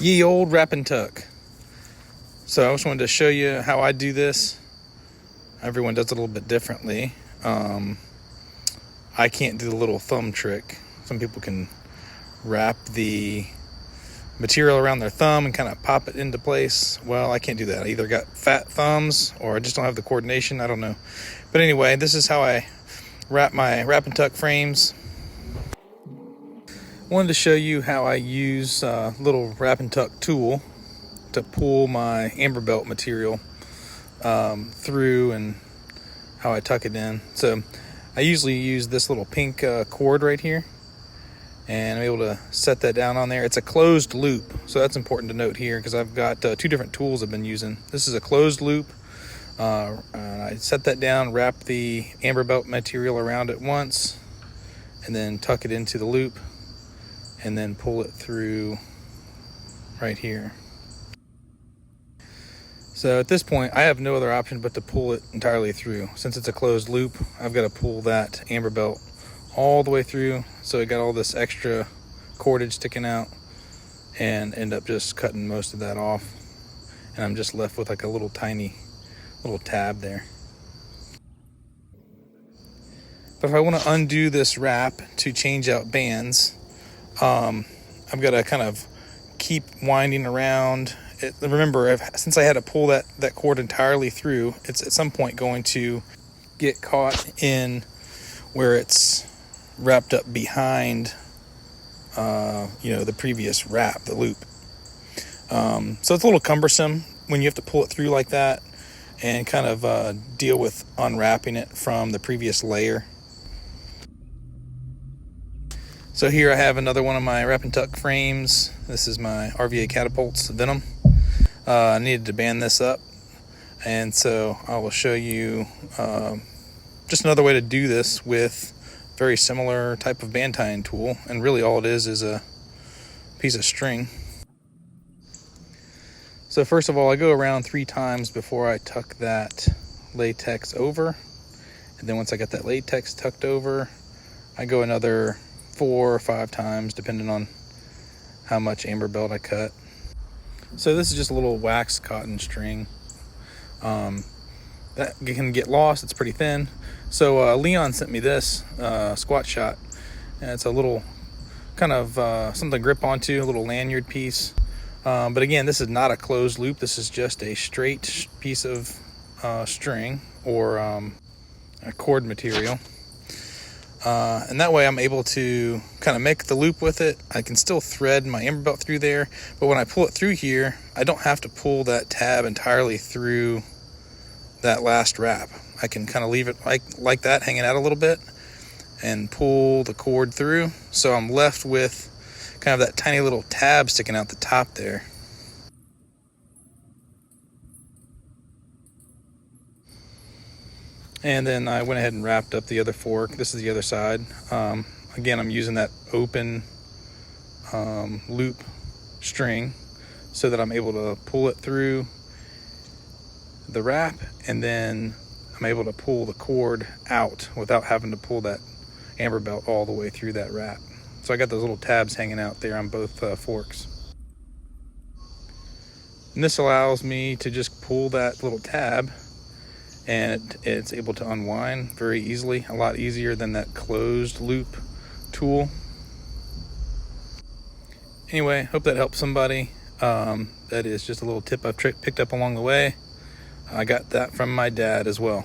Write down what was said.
Ye old wrap and tuck. So I just wanted to show you how I do this. Everyone does it a little bit differently. I can't do the little thumb trick. Some people can wrap the material around their thumb and kind of pop it into place. Well, I can't do that. I either got fat thumbs or I just don't have the coordination. I don't know. But anyway, this is how I wrap my wrap and tuck frames. Wanted to show you how I use a little wrap and tuck tool to pull my amber belt material through and how I tuck it in. So I usually use this little pink cord right here, and I'm able to set that down on there. It's a closed loop, so that's important to note here because I've got two different tools I've been using. This is a closed loop. And I set that down, wrap the amber belt material around it once, and then tuck it into the loop, and then pull it through right here. So at this point, I have no other option but to pull it entirely through. Since it's a closed loop, I've got to pull that amber belt all the way through, so it got all this extra cordage sticking out, and end up just cutting most of that off, and I'm just left with like a little tiny little tab there. But if I want to undo this wrap to change out bands, I've got to kind of keep winding around. Remember, since I had to pull that cord entirely through, it's at some point going to get caught in where it's wrapped up behind the previous wrap, the loop. So it's a little cumbersome when you have to pull it through like that and kind of deal with unwrapping it from the previous layer. So here I have another one of my wrap and tuck frames. This is my RVA Catapults Venom. I needed to band this up, and so I will show you just another way to do this with very similar type of band tying tool, and really all it is a piece of string. So first of all, I go around 3 times before I tuck that latex over, and then once I get that latex tucked over, I go another 4 or 5 times depending on how much amber belt I cut. So this is just a little wax cotton string that can get lost. It's pretty thin. So Leon sent me this squat shot, and it's a little kind of something to grip onto, a little lanyard piece. But again, this is not a closed loop. This is just a straight piece of string or a cord material. And that way I'm able to kind of make the loop with it. I can still thread my amber belt through there, but when I pull it through here, I don't have to pull that tab entirely through that last wrap. I can kind of leave it like that, hanging out a little bit, and pull the cord through. So I'm left with kind of that tiny little tab sticking out the top there. And then I went ahead and wrapped up the other fork. This is the other side. Again, I'm using that open loop string so that I'm able to pull it through the wrap, and then I'm able to pull the cord out without having to pull that amber belt all the way through that wrap. So I got those little tabs hanging out there on both forks. And this allows me to just pull that little tab, and it's able to unwind very easily, a lot easier than that closed loop tool. Anyway, hope that helps somebody. That is just a little tip I've picked up along the way. I got that from my dad as well.